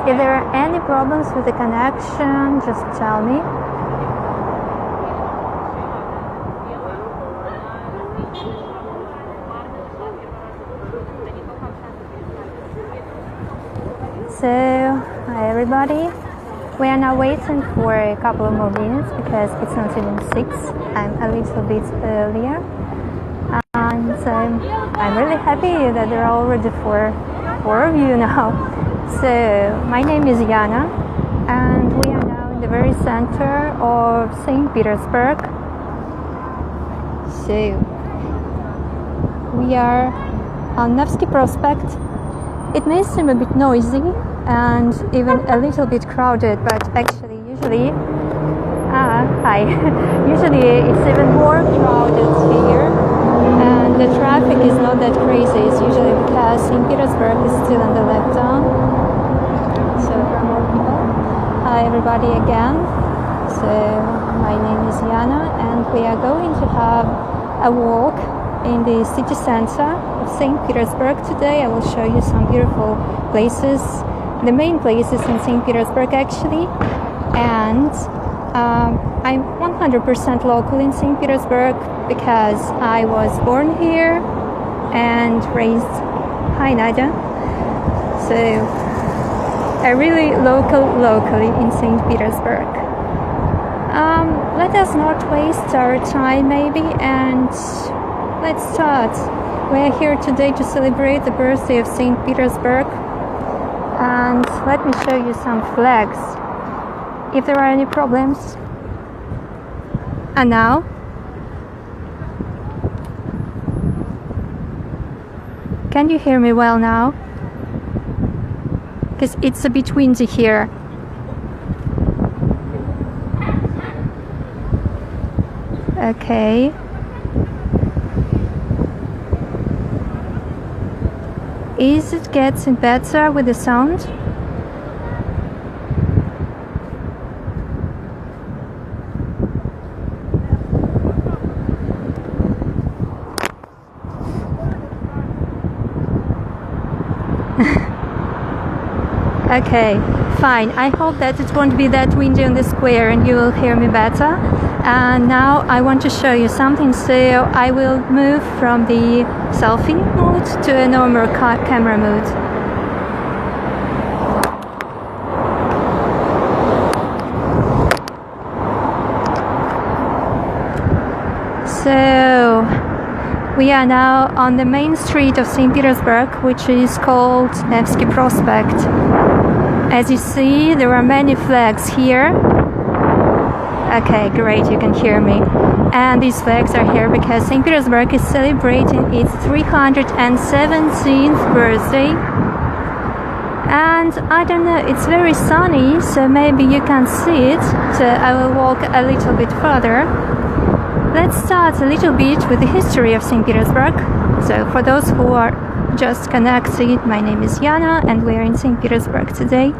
If there are any problems with the connection, just tell me. So, hi everybody. We are now waiting for a couple of more minutes because it's not even 6. I'm a little bit earlier. And I'm really happy that there are already four of you now. So, my name is Yana, and we are now in the very center of Saint Petersburg. So, we are on Nevsky Prospect. It may seem a bit noisy and even a little bit crowded, but actually usually it's even more crowded here, and the traffic is not that crazy. It's usually because Saint Petersburg is still under lockdown. So there are more people. Hi everybody again. So my name is Yana, and we are going to have a walk in the city center of Saint Petersburg today. I will show you some beautiful places, the main places in Saint Petersburg actually. And I'm 100% local in Saint Petersburg because I was born here and raised. Hi Nadia. So a really locally in Saint Petersburg. Let us not waste our time maybe, and let's start. We are here today to celebrate the birthday of Saint Petersburg, and let me show you some flags. If there are any problems. And now? Can you hear me well now? Because it's a bit windy here. Okay. Is it getting better with the sound? Okay, fine. I hope that it won't be that windy on the square and you will hear me better. And now I want to show you something, so I will move from the selfie mode to a normal camera mode. So we are now on the main street of St. Petersburg, which is called Nevsky Prospect. As you see, there are many flags here. Okay, great, you can hear me. And these flags are here because St. Petersburg is celebrating its 317th birthday. And I don't know, it's very sunny, so maybe you can see it. So I will walk a little bit further. Let's start a little bit with the history of St. Petersburg. So for those who are just connected, my name is Yana and we are in St. Petersburg today.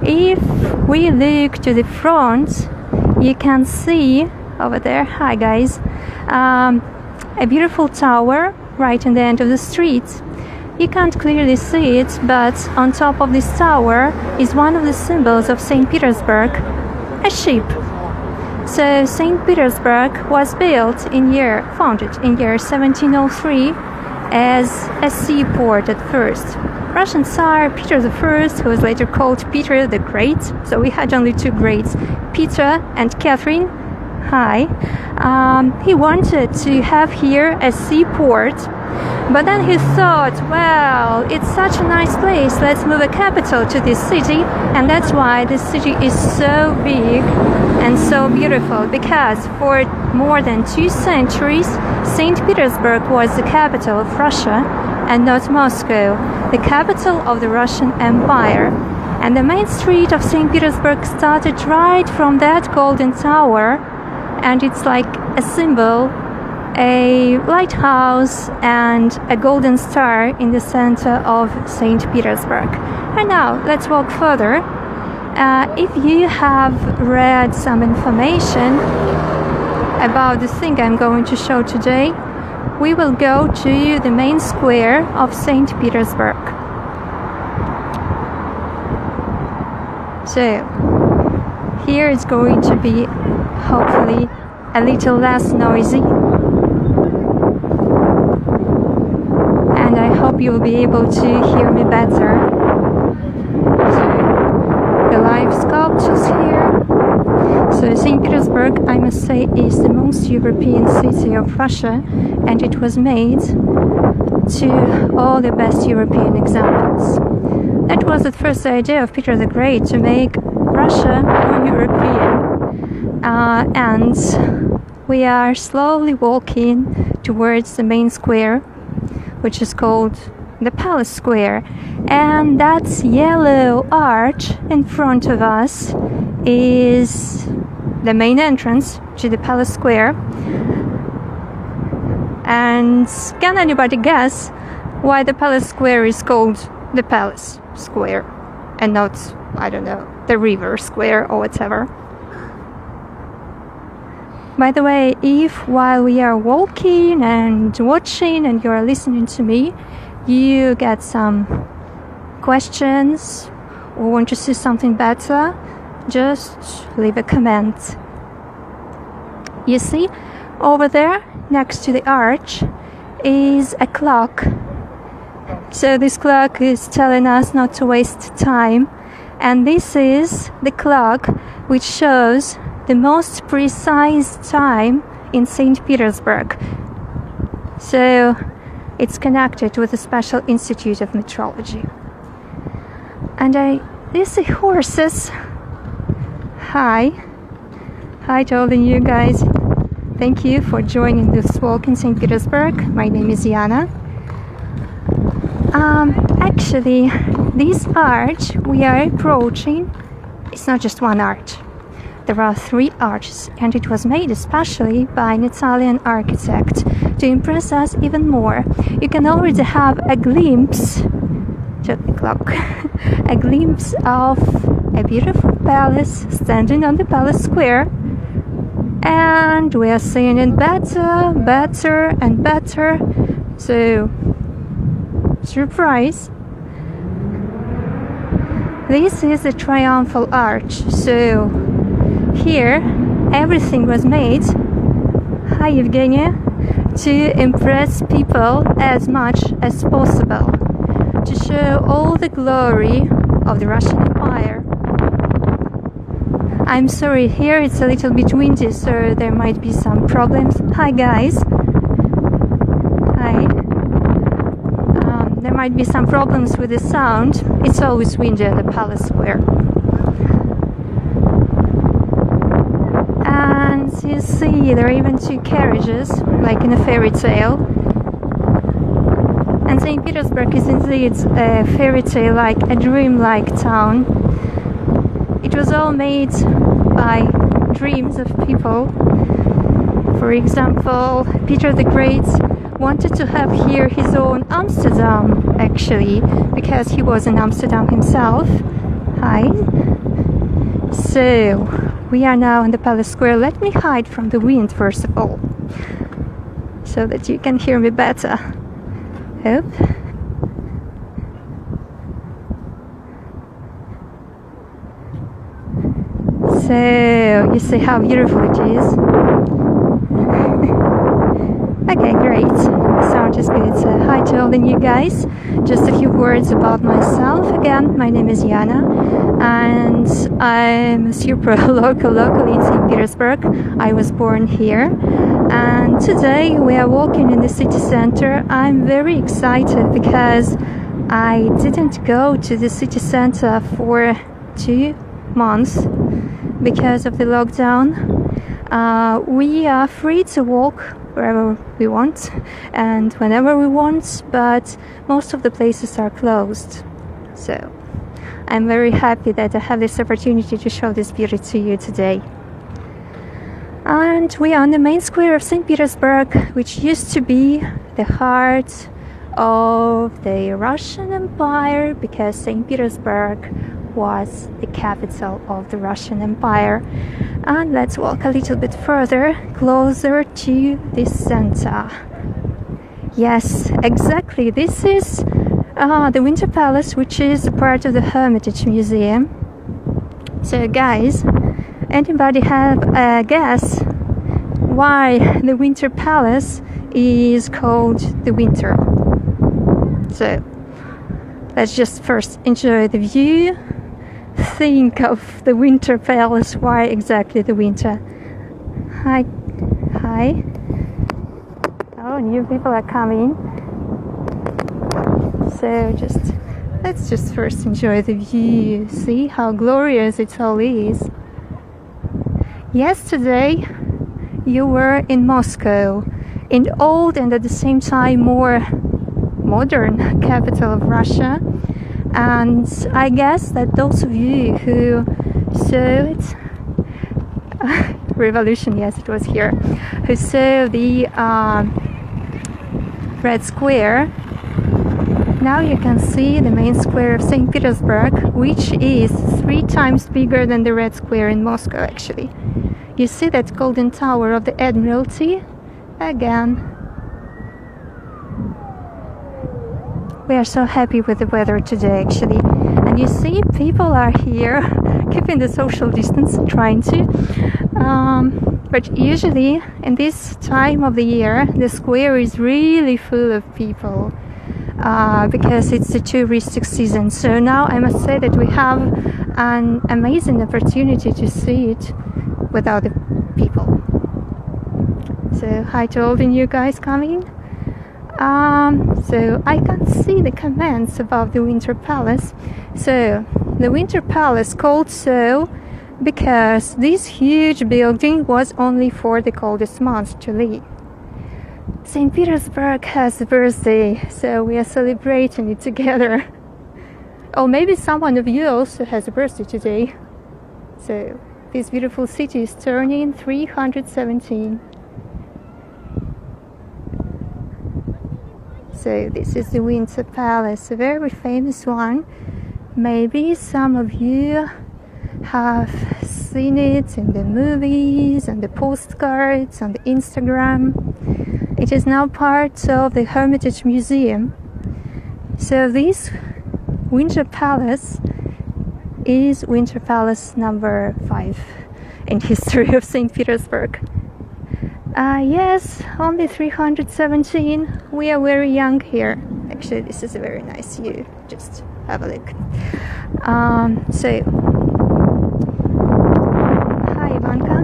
If we look to the front, you can see over there, hi guys, a beautiful tower right in the end of the street. You can't clearly see it, but on top of this tower is one of the symbols of St. Petersburg, a ship. So St. Petersburg was founded in year 1703 as a seaport at first. Russian Tsar Peter I, who was later called Peter the Great, so we had only two greats, Peter and Catherine. Hi. He wanted to have here a seaport, but then he thought, well, it's such a nice place, let's move a capital to this city, and that's why this city is so big and so beautiful, because for more than 2 centuries, St. Petersburg was the capital of Russia and not Moscow, the capital of the Russian Empire. And the main street of St. Petersburg started right from that golden tower, and it's like a symbol, a lighthouse and a golden star in the center of St. Petersburg. And now let's walk further. If you have read some information about the thing I'm going to show today, we will go to the main square of St. Petersburg. So here it's going to be hopefully a little less noisy, and I hope you will be able to hear me better. So the live sculptures here. So Saint Petersburg, I must say, is the most European city of Russia, and it was made to all the best European examples. That was the first idea of Peter the Great, to make Russia more European. And we are slowly walking towards the main square, which is called the Palace Square. And that yellow arch in front of us is the main entrance to the Palace Square. And can anybody guess why the Palace Square is called the Palace Square and not, I don't know, the River Square or whatever? By the way, if while we are walking and watching and you are listening to me, you get some questions or want to see something better, just leave a comment. You see, over there, next to the arch, is a clock. So this clock is telling us not to waste time. And this is the clock which shows the most precise time in Saint Petersburg. So it's connected with a special institute of metrology. And you see horses. Hi to all of you guys. Thank you for joining this walk in St. Petersburg. My name is Yana. Actually, this arch we are approaching, it's not just one arch. There are 3 arches, and it was made especially by an Italian architect to impress us even more. You can already have a glimpse, check the clock, a glimpse of a beautiful palace standing on the Palace Square. And we are seeing it better and better. So, surprise! This is the triumphal arch. So, here everything was made, hi Evgenia, to impress people as much as possible, to show all the glory of the Russian Empire. I'm sorry, here it's a little bit windy, so there might be some problems. Hi guys. Hi. There might be some problems with the sound. It's always windy at the Palace Square. And you see, there are even 2 carriages, like in a fairy tale. And St. Petersburg is indeed a fairy tale, like a dream-like town. It was all made by dreams of people. For example, Peter the Great wanted to have here his own Amsterdam, actually, because he was in Amsterdam himself. Hi. So, we are now in the Palace Square. Let me hide from the wind, first of all, so that you can hear me better. Hope. So, you see how beautiful it is. Okay, great. The sound is good. So, hi to all of you guys. Just a few words about myself. Again, my name is Yana, and I'm a super locally in St. Petersburg. I was born here, and today we are walking in the city center. I'm very excited because I didn't go to the city center for 2 months because of the lockdown. We are free to walk wherever we want and whenever we want, but most of the places are closed. So I'm very happy that I have this opportunity to show this beauty to you today. And we are on the main square of St. Petersburg, which used to be the heart of the Russian Empire, because St. Petersburg was the capital of the Russian Empire. And let's walk a little bit further, closer to the center. Yes, exactly. This is the Winter Palace, which is a part of the Hermitage Museum. So guys, anybody have a guess why the Winter Palace is called the Winter? So let's just first enjoy the view. Think of the Winter Palace. Why exactly the winter? Hi. Oh, new people are coming. So let's just first enjoy the view. See how glorious it all is. Yesterday you were in Moscow, in the old and at the same time more modern capital of Russia. And I guess that those of you who saw it, Revolution, yes, it was here, who saw the Red Square, now you can see the main square of Saint Petersburg, which is 3 times bigger than the Red Square in Moscow, actually. You see that golden tower of the Admiralty? Again. We are so happy with the weather today, actually. And you see, people are here keeping the social distance, trying to. But usually, in this time of the year, the square is really full of people because it's the touristic season. So now I must say that we have an amazing opportunity to see it without the people. So hi to all the new guys coming. So I can see the comments about the Winter Palace. So the Winter Palace called so because this huge building was only for the coldest months to live. Saint Petersburg has a birthday, so we are celebrating it together. Or maybe someone of you also has a birthday today. So this beautiful city is turning 317. So this is the Winter Palace, a very famous one. Maybe some of you have seen it in the movies and the postcards on the Instagram. It is now part of the Hermitage Museum. So this Winter Palace is Winter Palace number 5 in history of Saint Petersburg. Yes, only 317. We are very young here. Actually, this is a very nice view. Just have a look. So, hi Ivanka.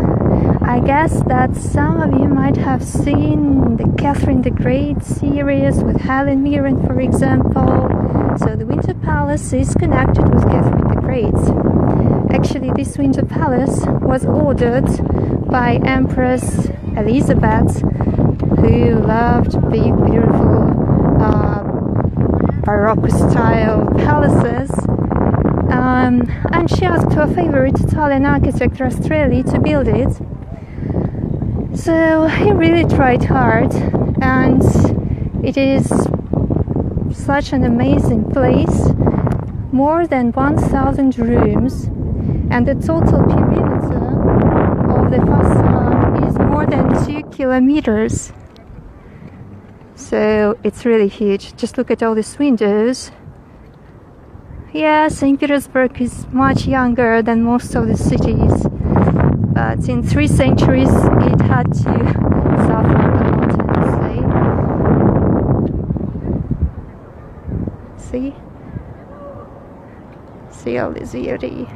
I guess that some of you might have seen the Catherine the Great series with Helen Mirren, for example. So the Winter Palace is connected with Catherine the Great. Actually, this Winter Palace was ordered by Empress Elizabeth, who loved big, beautiful Baroque style palaces, and she asked her favorite Italian architect Rastrelli to build it. So he really tried hard, and it is such an amazing place. More than 1,000 rooms, and the total perimeter of the facade is more than 2 kilometers. So it's really huge. Just look at all these windows. Yeah, St. Petersburg is much younger than most of the cities, but in 3 centuries it had to suffer a lot, I say. See all this beauty.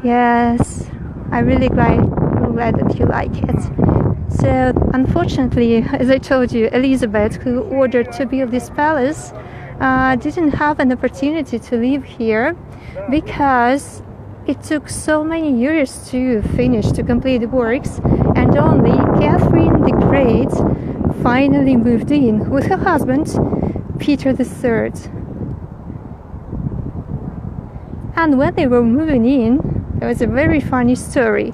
Yes, I'm really glad that you like it. So, unfortunately, as I told you, Elizabeth, who ordered to build this palace, didn't have an opportunity to live here because it took so many years to finish, to complete the works, and only Catherine the Great finally moved in with her husband, Peter III. And when they were moving in, there was a very funny story.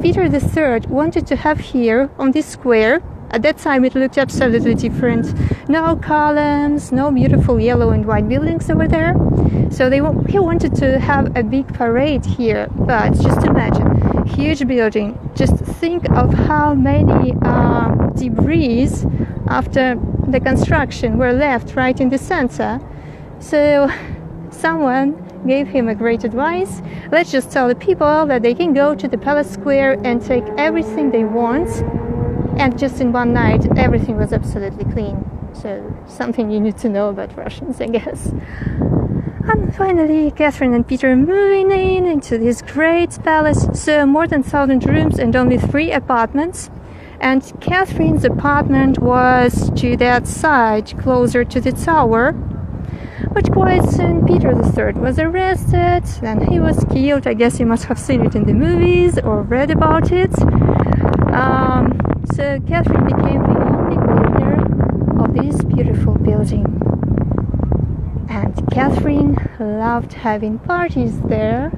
Peter III wanted to have here on this square, at that time it looked absolutely different. No columns, no beautiful yellow and white buildings over there. So he wanted to have a big parade here. But just imagine, huge building. Just think of how many debris after the construction were left right in the center. So someone gave him a great advice. Let's just tell the people that they can go to the palace square and take everything they want, and just in one night everything was absolutely clean. So something you need to know about Russians, I guess. And finally, Catherine and Peter moving into this great palace. So more than 1,000 rooms and only 3 apartments. And Catherine's apartment was to that side, closer to the tower. But quite soon Peter III was arrested, and he was killed. I guess you must have seen it in the movies or read about it. So Catherine became the only owner of this beautiful building. And Catherine loved having parties there,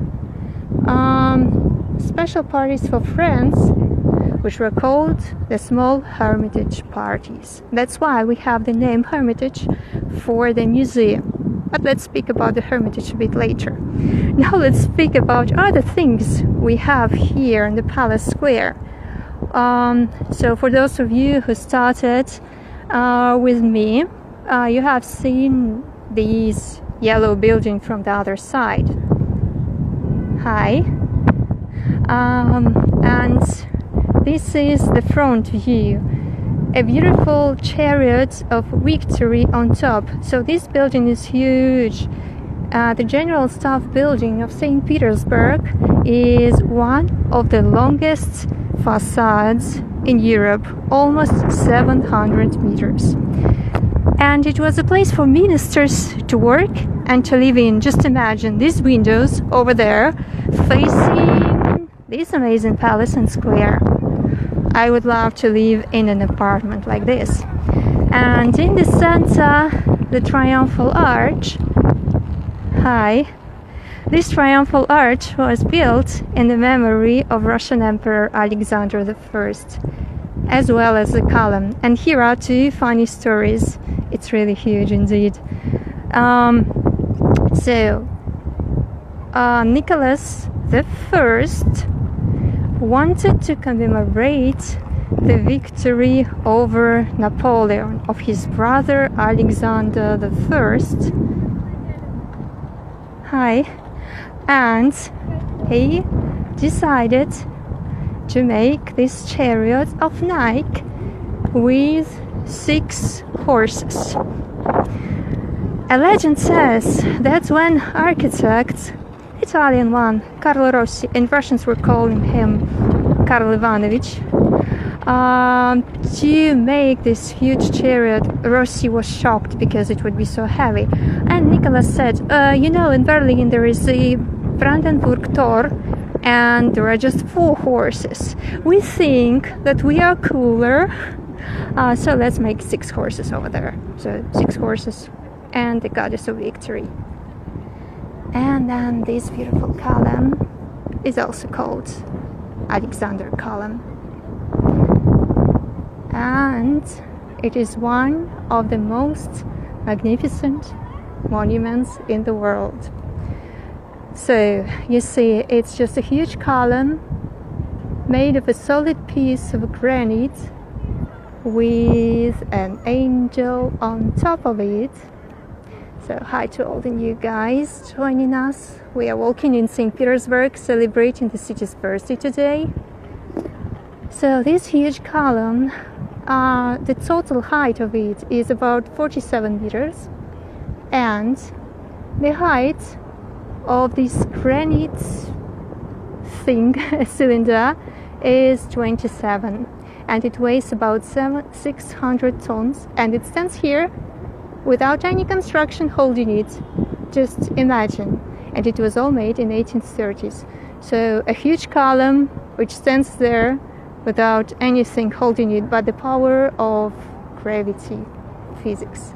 special parties for friends, which were called the small Hermitage parties. That's why we have the name Hermitage for the museum. But let's speak about the Hermitage a bit later. Now let's speak about other things we have here in the Palace Square. So for those of you who started with me, you have seen this yellow building from the other side. Hi. And this is the front view. A beautiful chariot of victory on top. So this building is huge. The General Staff building of Saint Petersburg is one of the longest facades in Europe, almost 700 meters. And it was a place for ministers to work and to live in. Just imagine these windows over there facing this amazing palace and square. I would love to live in an apartment like this. And in the center, the Triumphal Arch. Hi. This Triumphal Arch was built in the memory of Russian Emperor Alexander I, as well as the column. And here are 2 funny stories. It's really huge indeed. Nicholas I wanted to commemorate the victory over Napoleon of his brother Alexander I. Hi. And he decided to make this chariot of Nike with 6 horses. A legend says that when architect, Italian one, Carlo Rossi, and Russians were calling him Karl Ivanovich, to make this huge chariot, Rossi was shocked because it would be so heavy. And Nicholas said, in Berlin there is the Brandenburg Tor, and there are just 4 horses. We think that we are cooler, so let's make 6 horses over there. So 6 horses and the goddess of victory. And then this beautiful column is also called Alexander Column. And it is one of the most magnificent monuments in the world. So you see, it's just a huge column made of a solid piece of granite with an angel on top of it. So hi to all the new guys joining us. We are walking in Saint Petersburg, celebrating the city's birthday today. So this huge column, the total height of it is about 47 meters, and the height of this granite thing, cylinder, is 27, and it weighs about 600 tons, and it stands here without any construction holding it. Just imagine. And it was all made in 1830s. So a huge column which stands there without anything holding it but the power of gravity, physics.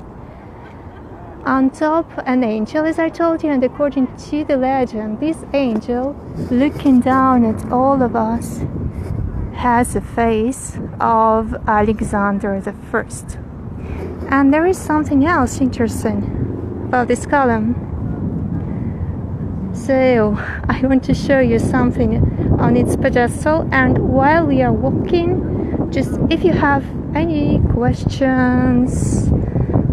On top, an angel, as I told you, and according to the legend, this angel, looking down at all of us, has a face of Alexander I. And there is something else interesting about this column. So I want to show you something on its pedestal, and while we are walking, just if you have any questions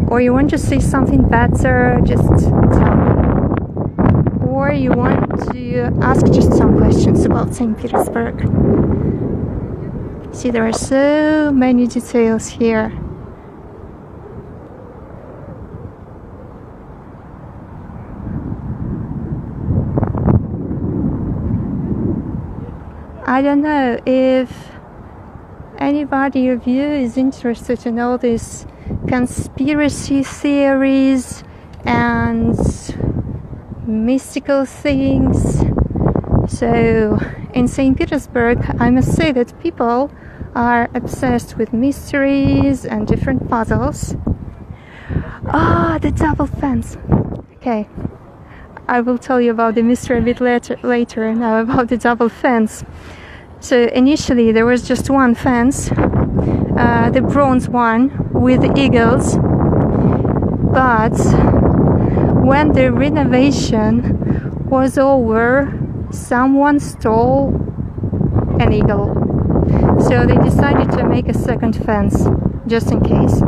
Or you want to see something better, just tell me. Or you want to ask just some questions about Saint Petersburg. See, there are so many details here. I don't know if anybody of you is interested in all these conspiracy theories and mystical things. So in St. Petersburg, I must say that people are obsessed with mysteries and different puzzles. The double fence. Okay, I will tell you about the mystery a bit later. Now about the double fence. So initially there was just one fence, the bronze one with eagles, but when the renovation was over, someone stole an eagle. So they decided to make a second fence, just in case.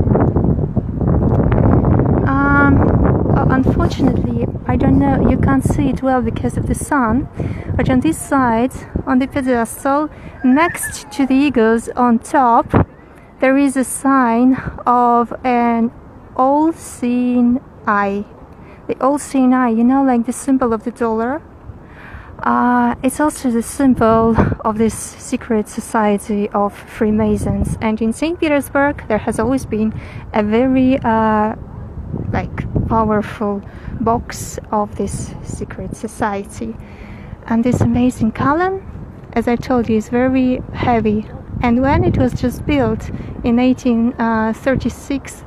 Unfortunately, I don't know, you can't see it well because of the sun, but on this side, on the pedestal, next to the eagles on top, there is a sign of an all-seeing eye. The all-seeing eye, you know, like the symbol of the dollar. It's also the symbol of this secret society of Freemasons. And in St. Petersburg, there has always been a very powerful box of this secret society. And this amazing column, as I told you, is very heavy. And when it was just built in 1836,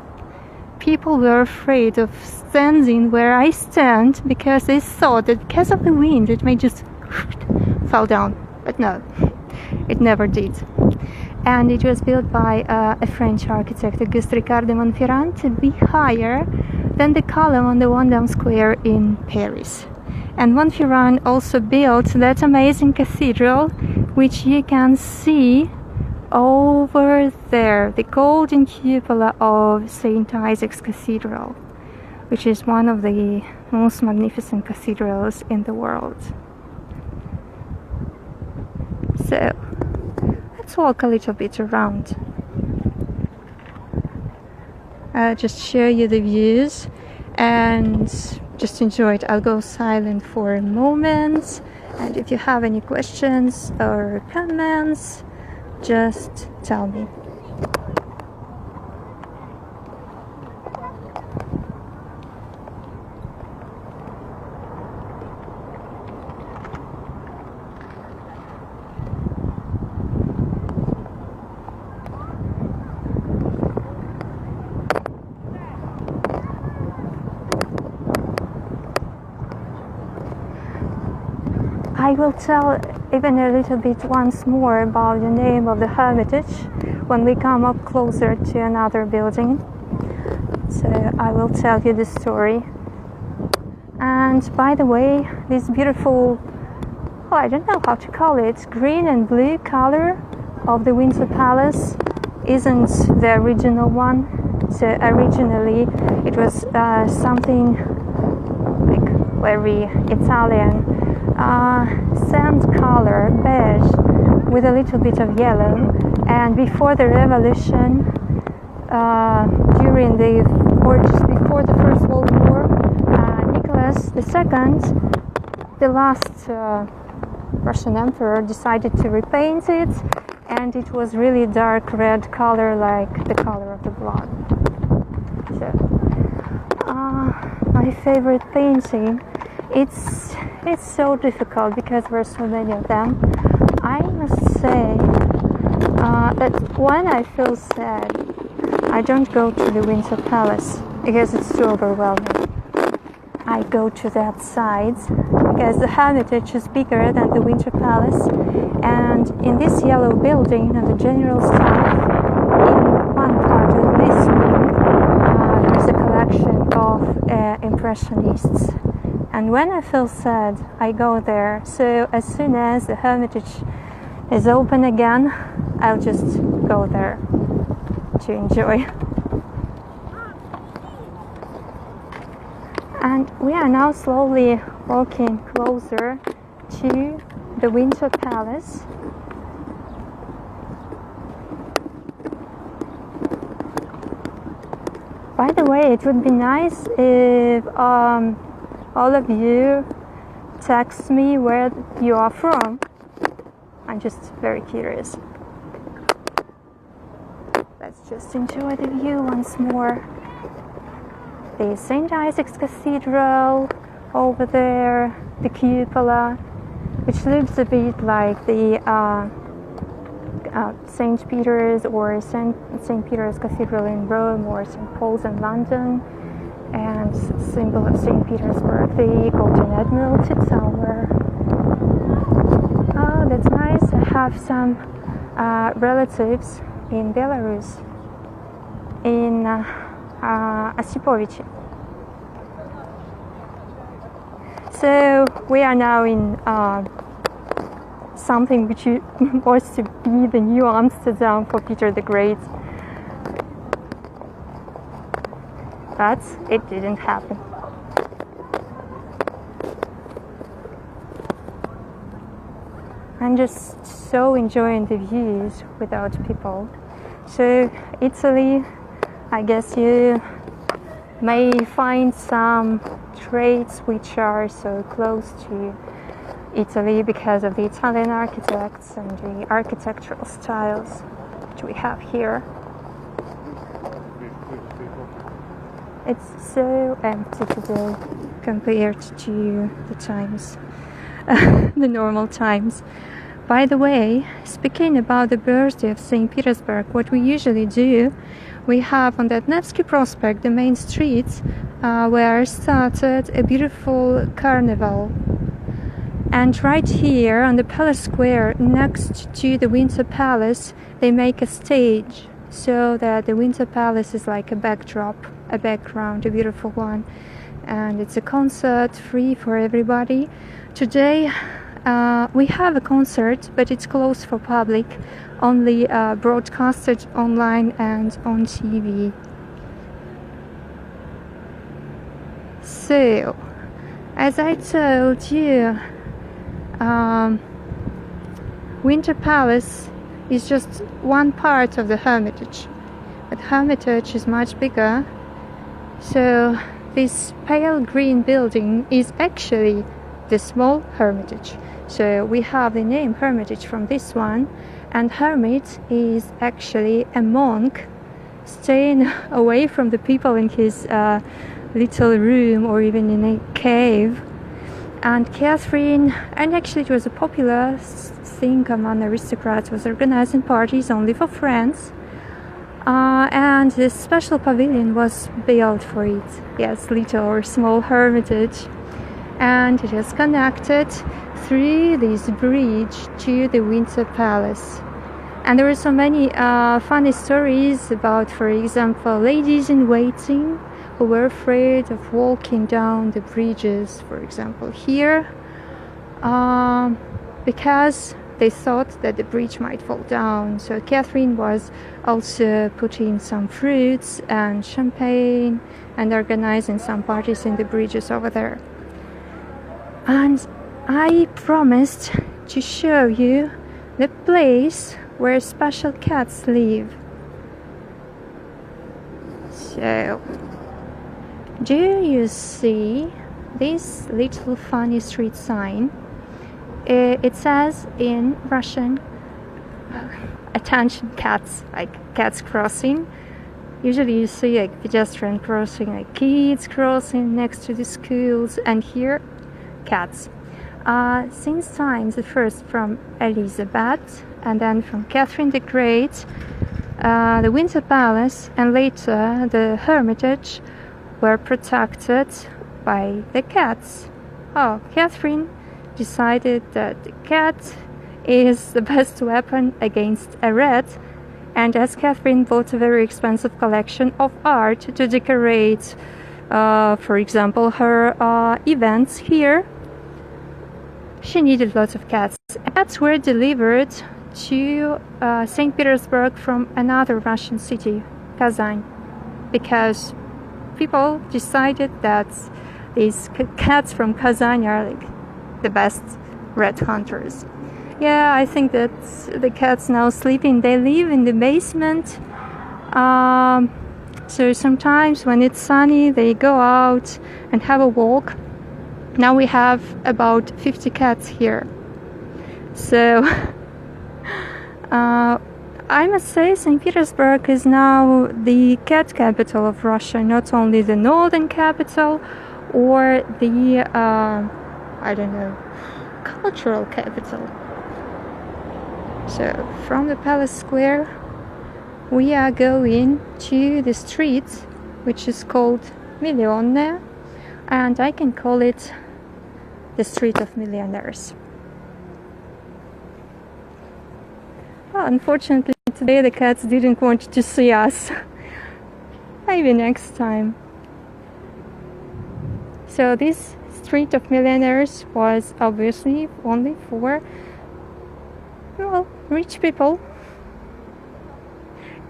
people were afraid of standing where I stand because they thought that because of the wind it may just fall down. But no, it never did. And it was built by a French architect, Auguste Ricard de Montferrand, to be higher than the column on the Vendôme Square in Paris. And Montferrand also built that amazing cathedral, which you can see over there, the golden cupola of St. Isaac's Cathedral, which is one of the most magnificent cathedrals in the world. So, let's walk a little bit around. I'll just show you the views and just enjoy it. I'll go silent for a moment, and if you have any questions or comments, just tell me. I will tell even a little bit once more about the name of the Hermitage when we come up closer to another building. So I will tell you the story. And by the way, this beautiful, I don't know how to call it, green and blue color of the Winter Palace isn't the original one. So originally it was something like very Italian, sand color, beige, with a little bit of yellow. And before the revolution, just before the First World War, Nicholas II, the last Russian emperor, decided to repaint it, and it was really dark red color, like the color of the blood. So, my favorite painting, it's so difficult because there are so many of them. I must say that when I feel sad, I don't go to the Winter Palace because it's too overwhelming. I go to that side because the Hermitage is bigger than the Winter Palace, and in this yellow building on the general staff, in one part of this wing, there's a collection of impressionists. And when I feel sad, I go there. So as soon as the Hermitage is open again, I'll just go there to enjoy. And we are now slowly walking closer to the Winter Palace. By the way, it would be nice if all of you text me where you are from. I'm just very curious. Let's just enjoy the view once more. The St. Isaac's Cathedral over there, the cupola, which looks a bit like the Saint Peter's or Saint Peter's Cathedral in Rome, or St. Paul's in London, and symbol of Saint Petersburg, the Golden Admiralty Tower. Oh, that's nice. I have some relatives in Belarus, in Osipovich. So we are now in something which was to be the new Amsterdam for Peter the Great, but it didn't happen. I'm just so enjoying the views without people. So Italy, I guess you may find some traits which are so close to Italy because of the Italian architects and the architectural styles which we have here. It's so empty today compared to the times, the normal times. By the way, speaking about the birthday of Saint Petersburg, what we usually do, we have on that Nevsky Prospect, the main street, where started a beautiful carnival. And right here on the Palace Square, next to the Winter Palace, they make a stage so that the Winter Palace is like a backdrop, a background, a beautiful one. And it's a concert free for everybody. Today we have a concert, but it's closed for public, only broadcasted online and on TV. So, as I told you, Winter Palace is just one part of the Hermitage, but Hermitage is much bigger. So this pale green building is actually the small Hermitage. So we have the name Hermitage from this one, and hermit is actually a monk staying away from the people in his little room or even in a cave. And Catherine, and actually it was a popular thing among aristocrats, was organizing parties only for friends. And this special pavilion was built for it. Yes, little or small hermitage. And it is connected through this bridge to the Winter Palace. And there are so many funny stories about, for example, ladies in waiting who were afraid of walking down the bridges, for example, here, because they thought that the bridge might fall down. So Catherine was also putting some fruits and champagne and organizing some parties in the bridges over there. And I promised to show you the place where special cats live. So, do you see this little funny street sign? It says in Russian, attention cats, like cats crossing. Usually you see like pedestrian crossing, like kids crossing next to the schools, and here, cats. Since times, the first from Elizabeth and then from Catherine the Great, the Winter Palace and later the Hermitage were protected by the cats. Oh, Catherine decided that the cat is the best weapon against a rat, and as Catherine bought a very expensive collection of art to decorate, for example, her events here, she needed lots of cats. Cats were delivered to Saint Petersburg from another Russian city, Kazan, because people decided that these cats from Kazan are like the best rat hunters. Yeah, I think that the cats now sleeping. They live in the basement. So sometimes when it's sunny, they go out and have a walk. Now we have about 50 cats here. So I must say Saint Petersburg is now the cat capital of Russia, not only the northern capital or the, I don't know, cultural capital. So from the Palace Square, we are going to the street, which is called Millionaire, and I can call it the Street of Millionaires. Well, unfortunately, today the cats didn't want to see us. Maybe next time. So this Street of Millionaires was obviously only for, well, rich people.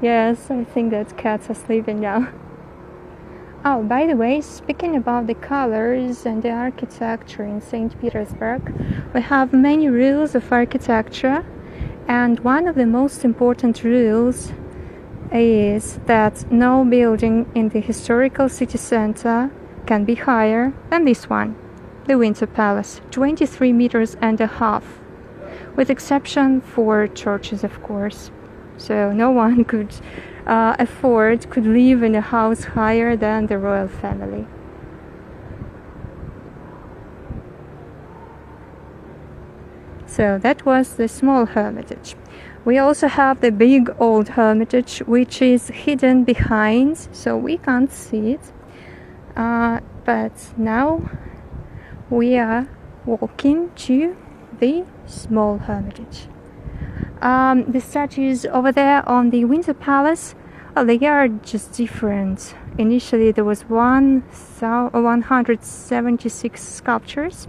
Yes, I think that cats are sleeping now. Oh, by the way, speaking about the colors and the architecture in Saint Petersburg, we have many rules of architecture, and one of the most important rules is that no building in the historical city center can be higher than this one, the Winter Palace, 23 meters and a half, with exception for churches, of course. So no one could could live in a house higher than the royal family. So that was the small Hermitage. We also have the big old Hermitage, which is hidden behind, so we can't see it. But now we are walking to the small Hermitage. The statues over there on the Winter Palace, they are just different. Initially there was 176 sculptures.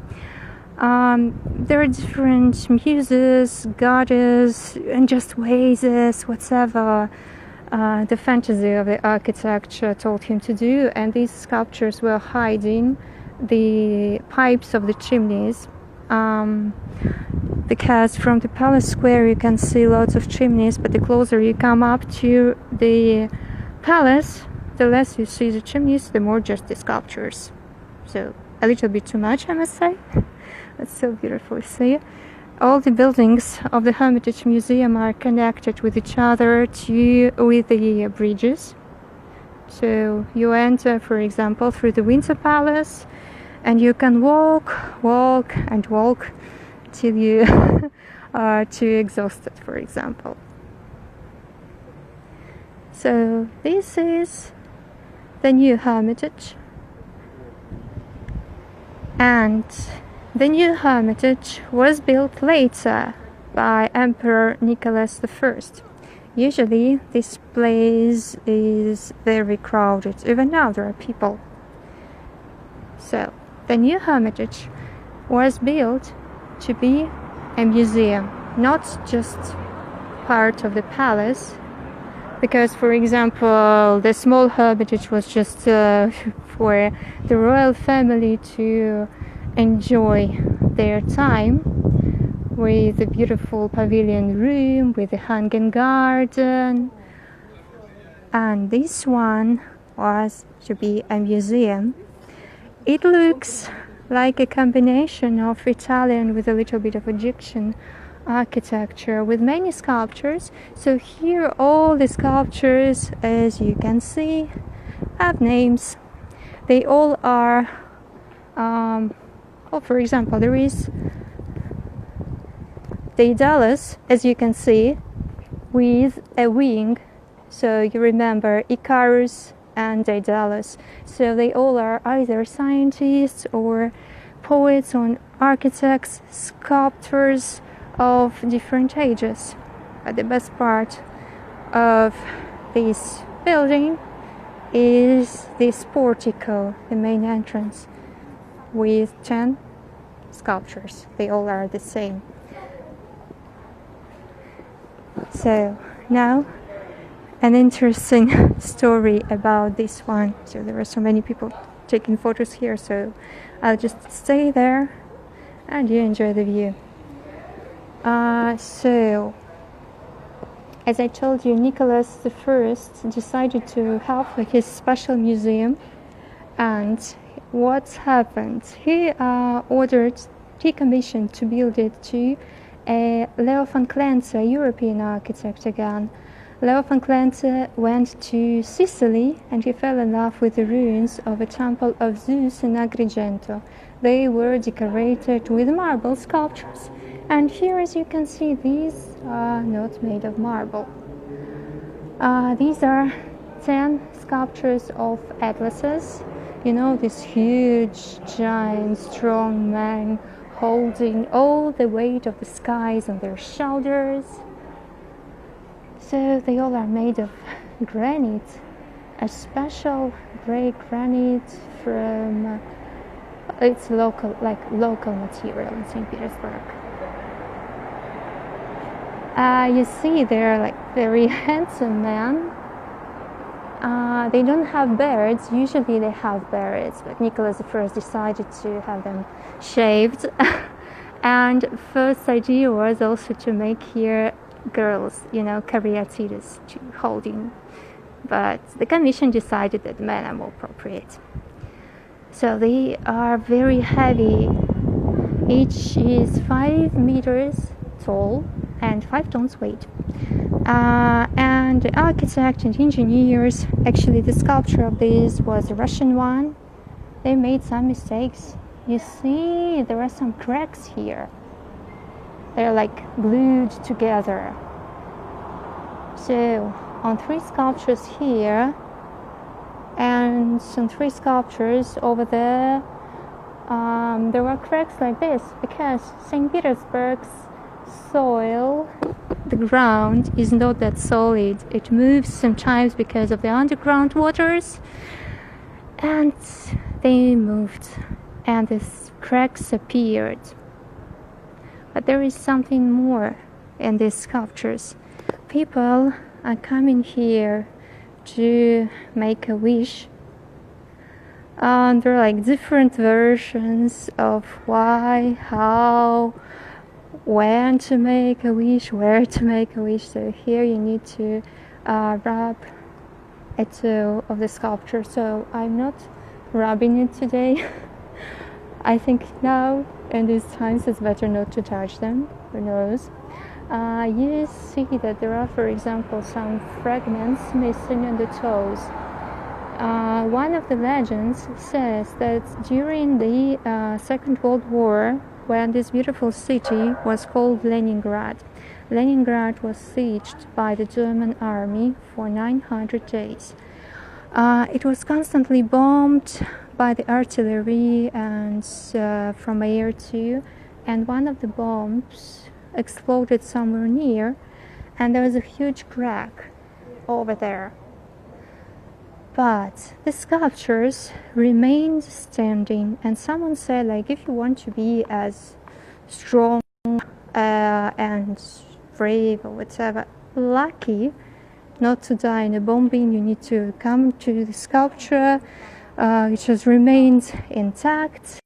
There are different muses, goddesses, and just vases, whatever the fantasy of the architecture told him to do. And these sculptures were hiding the pipes of the chimneys. Because from the Palace Square you can see lots of chimneys, but the closer you come up to the palace, the less you see the chimneys, the more just the sculptures. So a little bit too much, I must say. That's so beautiful to see. All the buildings of the Hermitage Museum are connected with each other with the bridges. So you enter, for example, through the Winter Palace, and you can walk till you are too exhausted, for example. So this is the new Hermitage, and the new Hermitage was built later by Emperor Nicholas I. Usually this place is very crowded, even now there are people. So the new Hermitage was built to be a museum, not just part of the palace, because, for example, the small Hermitage was just for the royal family to enjoy their time with the beautiful pavilion room, with the hanging garden. And this one was to be a museum. It looks like a combination of Italian with a little bit of Egyptian architecture, with many sculptures. So here all the sculptures, as you can see, have names. They all are for example, there is Daedalus, as you can see, with a wing. So you remember Icarus and Daedalus. So they all are either scientists or poets or architects, sculptors of different ages. But the best part of this building is this portico, the main entrance, with 10 sculptures. They all are the same. So now an interesting story about this one. So there are so many people taking photos here, so I'll just stay there and you enjoy the view. So, as I told you, Nicholas I decided to have his special museum, and what happened? He commissioned to build it to Leo van Clence, a European architect again. Leo van Clence went to Sicily and he fell in love with the ruins of a temple of Zeus in Agrigento. They were decorated with marble sculptures. And here, as you can see, these are not made of marble. These are 10 sculptures of Atlases. You know, this huge, giant, strong man holding all the weight of the skies on their shoulders. So they all are made of granite, a special gray granite from it's local material in Saint Petersburg. You see, they're like very handsome men. They don't have beards. Usually they have beards, but Nicholas I decided to have them shaved. And first idea was also to make here girls, caryatides to holding. But the commission decided that men are more appropriate. So they are very heavy. Each is 5 meters tall and 5 tons weight. And the architect and engineers, actually the sculpture of this was a Russian one. They made some mistakes. You see, there are some cracks here. They're like glued together. So on 3 sculptures here and some 3 sculptures over there, there were cracks like this because St. Petersburg's soil, the ground, is not that solid. It moves sometimes because of the underground waters, and they moved and these cracks appeared. But there is something more in these sculptures. People are coming here to make a wish. There are like different versions of why, how, when to make a wish, where to make a wish. So here you need to rub a toe of the sculpture. So I'm not rubbing it today. I think now in these times it's better not to touch them. Who knows? You see that there are, for example, some fragments missing on the toes. One of the legends says that during the Second World War, when this beautiful city was called Leningrad, Leningrad was sieged by the German army for 900 days. It was constantly bombed by the artillery and from air too, and one of the bombs exploded somewhere near, and there was a huge crack over there. But the sculptures remained standing, and someone said, like, if you want to be as strong and brave or whatever, lucky not to die in a bombing, you need to come to the sculpture, which has remained intact.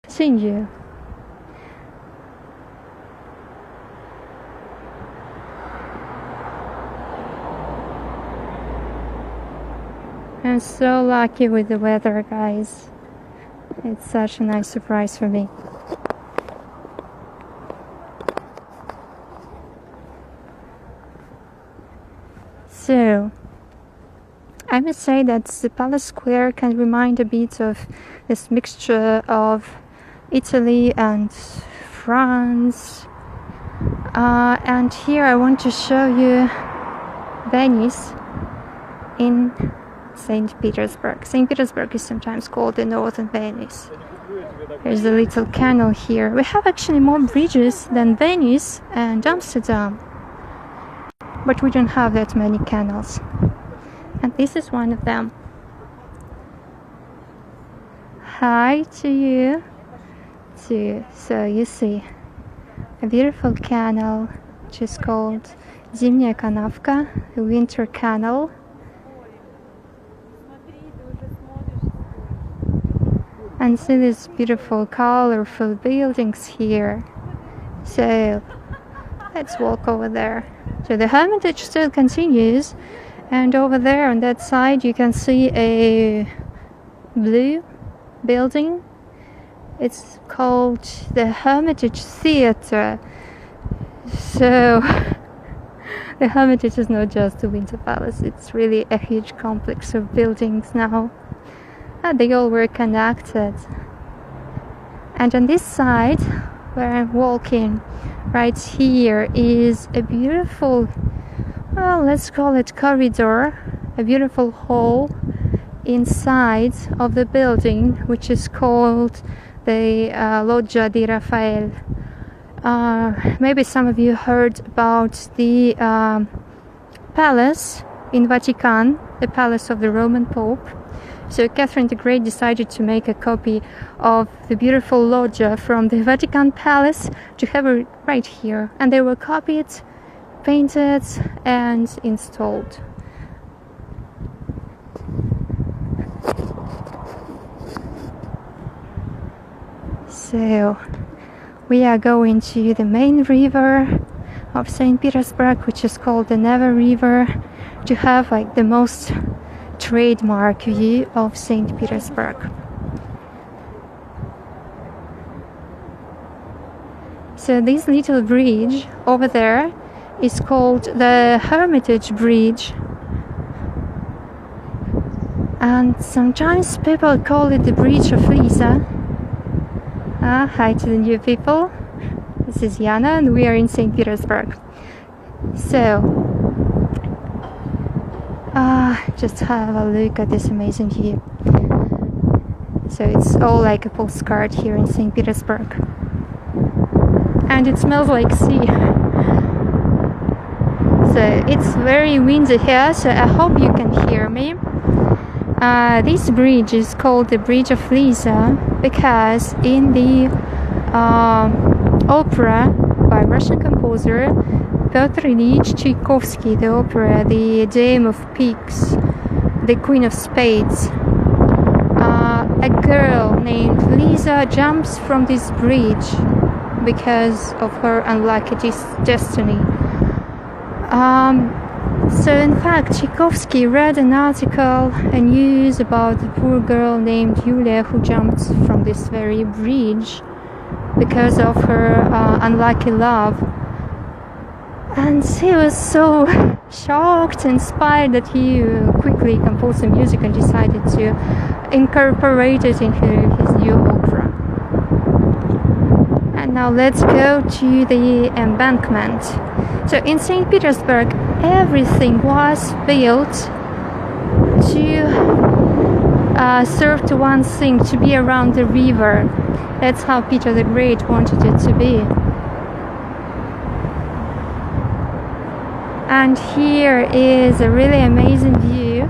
Continue. I'm so lucky with the weather, guys. It's such a nice surprise for me. So, I must say that the Palace Square can remind a bit of this mixture of Italy and France. And here I want to show you Venice in Saint Petersburg. Saint Petersburg is sometimes called the Northern Venice. There's a little canal here. We have actually more bridges than Venice and Amsterdam, but we don't have that many canals. And this is one of them. hi to you too. So you see a beautiful canal which is called Zimняя канавка, the winter canal. And see these beautiful colorful buildings here. So let's walk over there. So the Hermitage still continues, and over there on that side you can see a blue building. It's called the Hermitage Theatre. So the Hermitage is not just a winter palace, it's really a huge complex of buildings now. And they all were connected. And on this side where I'm walking right here is a beautiful, well, let's call it corridor, a beautiful hall inside of the building, which is called the Loggia di Raphael. Maybe some of you heard about the palace in Vatican, the palace of the Roman Pope. So Catherine the Great decided to make a copy of the beautiful loggia from the Vatican Palace to have it right here. And they were copied, painted and installed. So we are going to the main river of Saint Petersburg, which is called the Neva River, to have like the most trademark view of Saint Petersburg. So this little bridge over there is called the Hermitage Bridge, and sometimes people call it the Bridge of Lisa. Hi to the new people. This is Yana and we are in Saint Petersburg. So just have a look at this amazing view. So it's all like a postcard here in Saint Petersburg. And it smells like sea. So it's very windy here, so I hope you can hear me. This bridge is called the Bridge of Lisa because in the opera by Russian composer Pyotr Ilyich Tchaikovsky, the opera The Dame of Piques, the Queen of Spades, a girl named Lisa jumps from this bridge because of her unlucky destiny. So in fact, Tchaikovsky read an article, a news about the poor girl named Yulia who jumped from this very bridge because of her unlucky love. And he was so shocked, inspired, that he quickly composed some music and decided to incorporate it into his new opera. And now let's go to the embankment. So in St. Petersburg, everything was built to serve to one thing, to be around the river. That's how Peter the Great wanted it to be. And here is a really amazing view.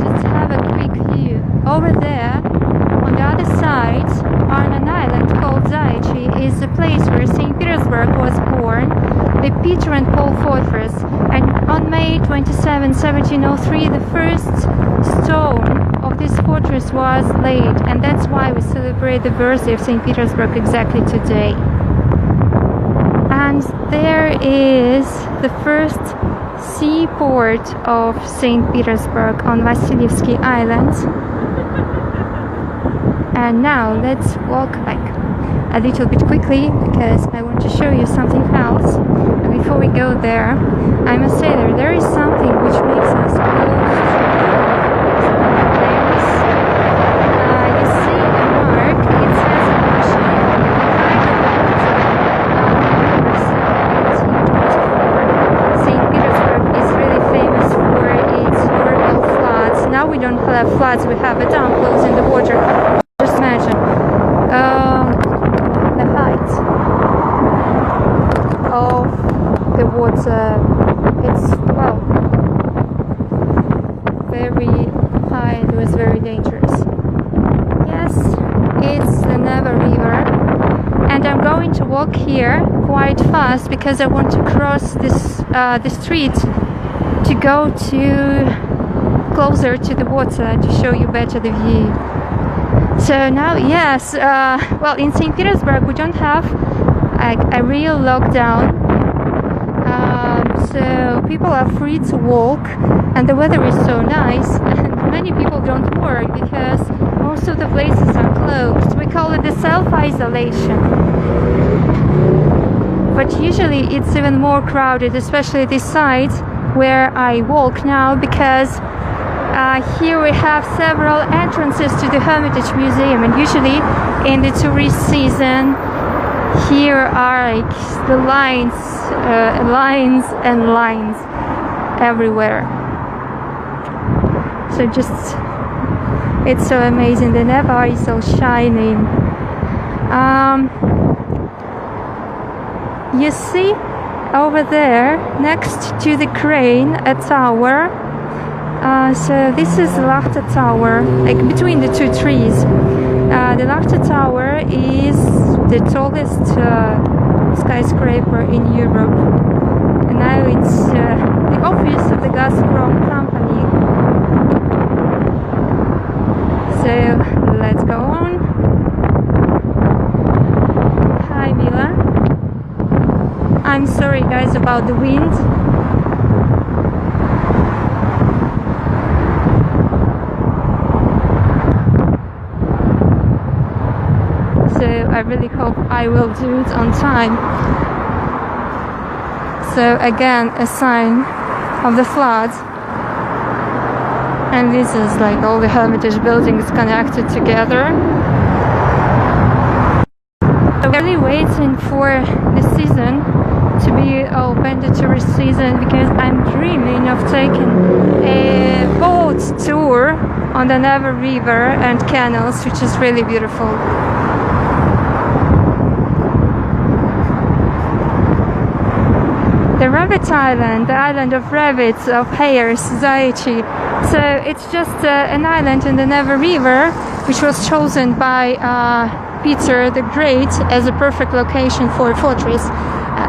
Just have a quick view. Over there, on the other side, on an island called Zaichi, is the place where St. Petersburg was born, the Peter and Paul Fortress. And on May 27, 1703, the first stone of this fortress was laid. And that's why we celebrate the birthday of St. Petersburg exactly today. And there is the first seaport of St. Petersburg on Vasilyevsky Island. And now let's walk back a little bit quickly because I want to show you something else. And before we go there, I must say that there is something which makes us close you see a mark, it says in Russian, St. Petersburg is really famous for its horrible floods. Now we don't have floods, we have a dam closing the water. Just imagine the height of the water. It's, well, very high and it was very dangerous. It's the Neva River, and I'm going to walk here quite fast because I want to cross the street to go closer to the water to show you better the view. So now, yes, well, in Saint Petersburg we don't have a real lockdown, so people are free to walk, and the weather is so nice, and many people don't work because most of the places are closed. We call it the self-isolation, but usually it's even more crowded, especially this side where I walk now, because here we have several entrances to the Hermitage Museum, and usually in the tourist season here are like the lines and lines everywhere. So just, it's so amazing. The Neva is so shining. You see over there next to the crane a tower. So this is Lachta Tower, like between the two trees. The Lachta Tower is the tallest skyscraper in Europe, and now it's the office of the Gazprom company. So let's go on. Hi Mila. I'm sorry guys about the wind. I really hope I will do it on time. So again, a sign of the flood, and this is like all the Hermitage buildings connected together. So we're really waiting for the season to be open, the tourist season, because I'm dreaming of taking a boat tour on the Neva River and canals, which is really beautiful. The Rabbit Island, the island of rabbits, of hares, Zaichi. So it's just an island in the Neva River, which was chosen by Peter the Great as a perfect location for a fortress.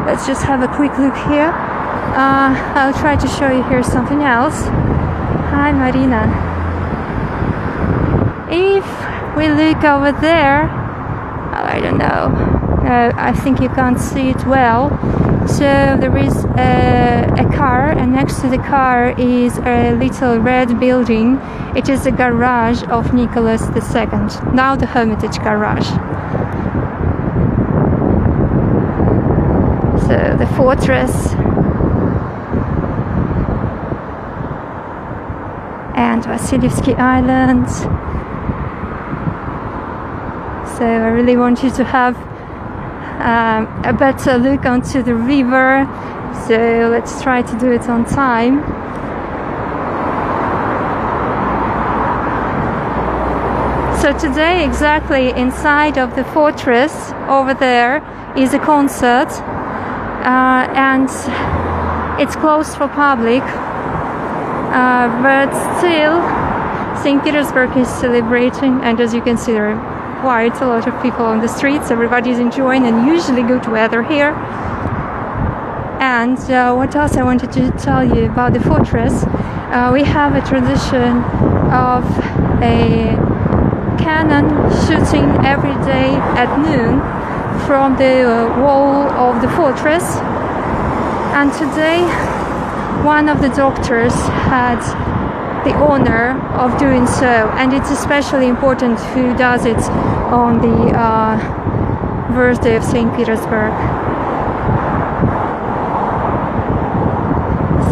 Let's just have a quick look here. I'll try to show you here something else. Hi Marina. If we look over there, I don't know. I think you can't see it well. So there is a car, and next to the car is a little red building. It is the garage of Nicholas II, now the Hermitage garage. So the fortress and Vasilievsky Island. So I really want you to have a better look onto the river, so let's try to do it on time. So today, exactly inside of the fortress over there is a concert, and it's closed for public, but still Saint Petersburg is celebrating, and as you can see there are quite a lot of people on the streets. Everybody's enjoying, and usually good weather here. And what else I wanted to tell you about the fortress, we have a tradition of a cannon shooting every day at noon from the wall of the fortress, and today one of the doctors had the honor of doing so, and it's especially important who does it on the birthday of Saint Petersburg.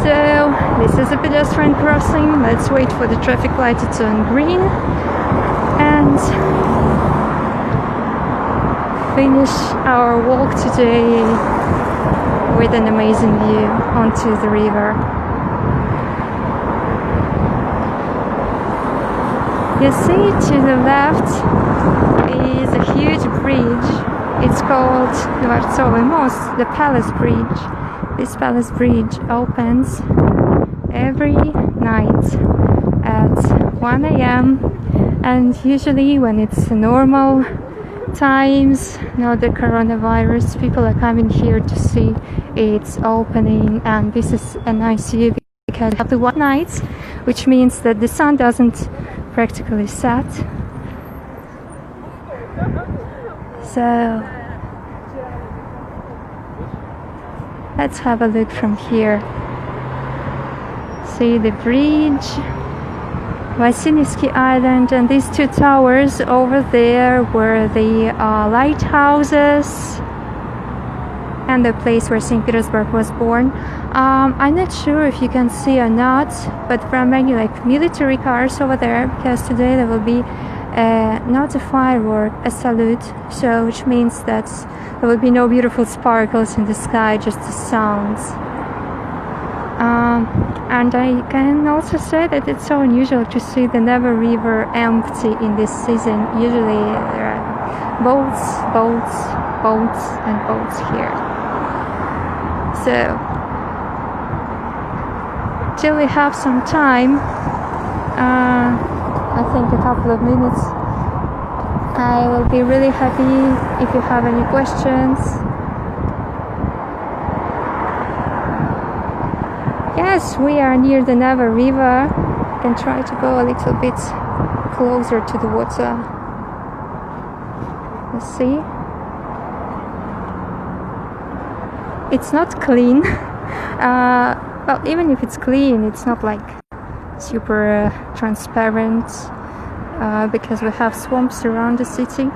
So this is a pedestrian crossing. Let's wait for the traffic light to turn green and finish our walk today with an amazing view onto the river. You see to the left is a huge bridge. It's called Dvorcovый most, the Palace Bridge. This Palace Bridge opens every night at 1 a.m. And usually when it's normal times, not the coronavirus, people are coming here to see its opening, and this is a nice view because we have the white nights, which means that the sun doesn't practically set. So let's have a look from here. See the bridge, Vasilevsky Island, and these two towers over there were the lighthouses and the place where Saint Petersburg was born. I'm not sure if you can see or not, but there are many like military cars over there because today there will be not a firework, a salute, so which means that there will be no beautiful sparkles in the sky, just the sounds. And I can also say that it's so unusual to see the Neva River empty in this season. Usually there are boats and boats here. So till we have some time, I think a couple of minutes, I will be really happy if you have any questions. Yes, we are near the Neva River. I can try to go a little bit closer to the water. Let's see. It's not clean. Well, even if it's clean, it's not like super transparent because we have swamps around the city.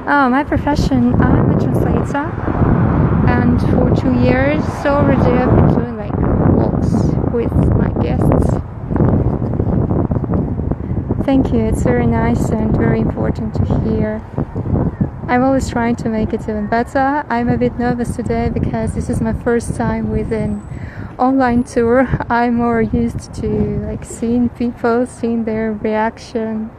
My profession, I'm a translator, and for 2 years already I've been doing like walks with my guests. Thank you, it's very nice and very important to hear. I'm always trying to make it even better. I'm a bit nervous today because this is my first time with an online tour. I'm more used to like seeing people, seeing their reaction.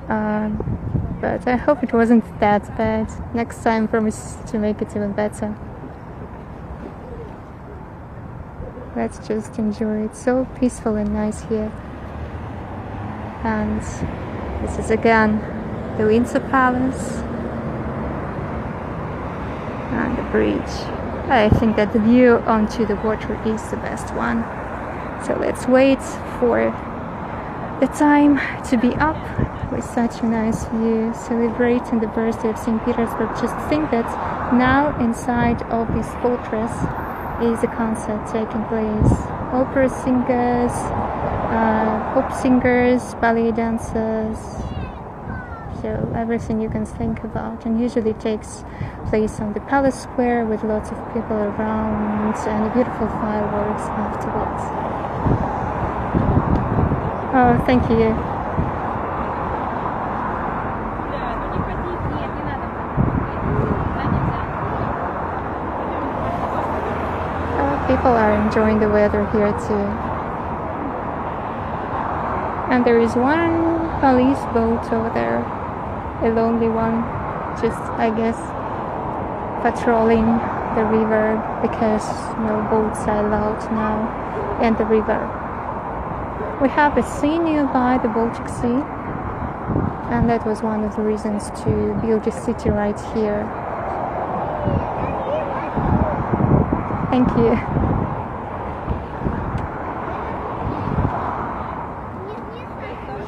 But I hope it wasn't that bad. Next time I promise to make it even better. Let's just enjoy it. So peaceful and nice here. And this is again the Windsor Palace and the bridge. I think that the view onto the water is the best one. So let's wait for the time to be up with such a nice view, celebrating the birthday of Saint Petersburg. Just think that now inside of this fortress is a concert taking place. Opera singers, pop singers, ballet dancers, so everything you can think about, and usually takes place on the palace square with lots of people around and beautiful fireworks afterwards. Oh, thank you. People are enjoying the weather here too. And there is one police boat over there, a lonely one, just I guess patrolling the river because no boats are allowed now in the river. We have a sea nearby, the Baltic Sea, and that was one of the reasons to build a city right here. Thank you.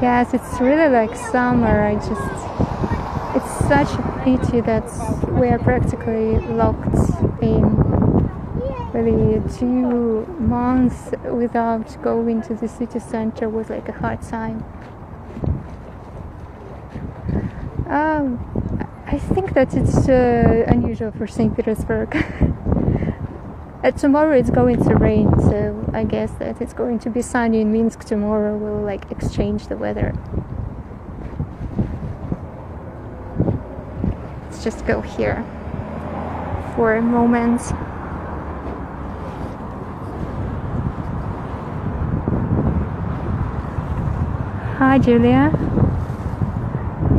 Yes, it's really like summer. It's such a pity that we are practically locked in really 2 months without going to the city center. Was like a hard time. I think that it's unusual for Saint Petersburg. Tomorrow it's going to rain, so I guess that it's going to be sunny in Minsk tomorrow. We'll like exchange the weather. Let's just go here for a moment. Hi Julia.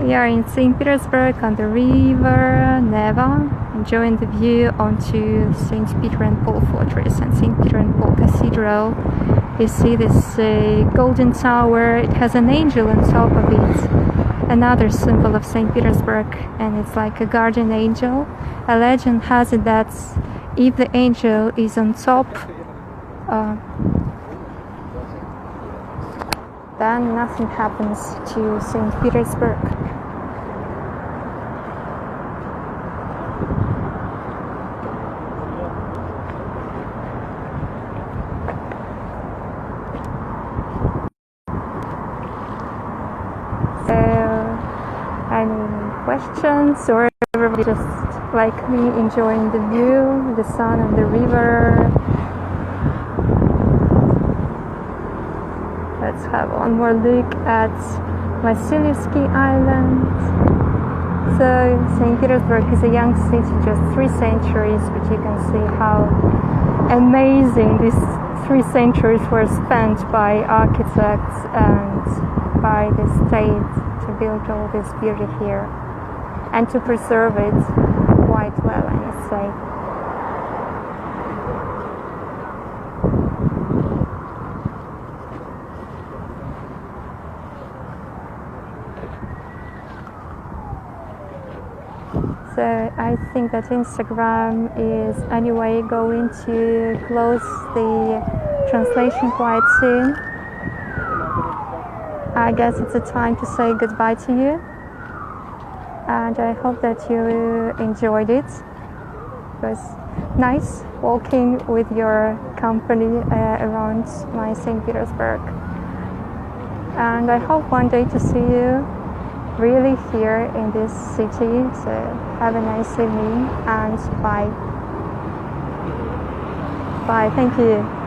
We are in Saint Petersburg on the river Neva, enjoying the view onto St. Peter and Paul Fortress and St. Peter and Paul Cathedral. You see this golden tower. It has an angel on top of it. Another symbol of Saint Petersburg, and it's like a guardian angel. A legend has it that if the angel is on top, then nothing happens to Saint Petersburg. Any questions, or everybody just like me enjoying the view, the sun and the river? Let's have one more look at Vasilevsky Island. So St. Petersburg is a young city, just 3 centuries, but you can see how amazing these 3 centuries were spent by architects and by the state to build all this beauty here and to preserve it quite well, I must say. So I think that Instagram is anyway going to close the translation quite soon. I guess it's a time to say goodbye to you, and I hope that you enjoyed it. It was nice walking with your company around my St. Petersburg, and I hope one day to see you really here in this city. So have a nice evening and bye. Bye, thank you.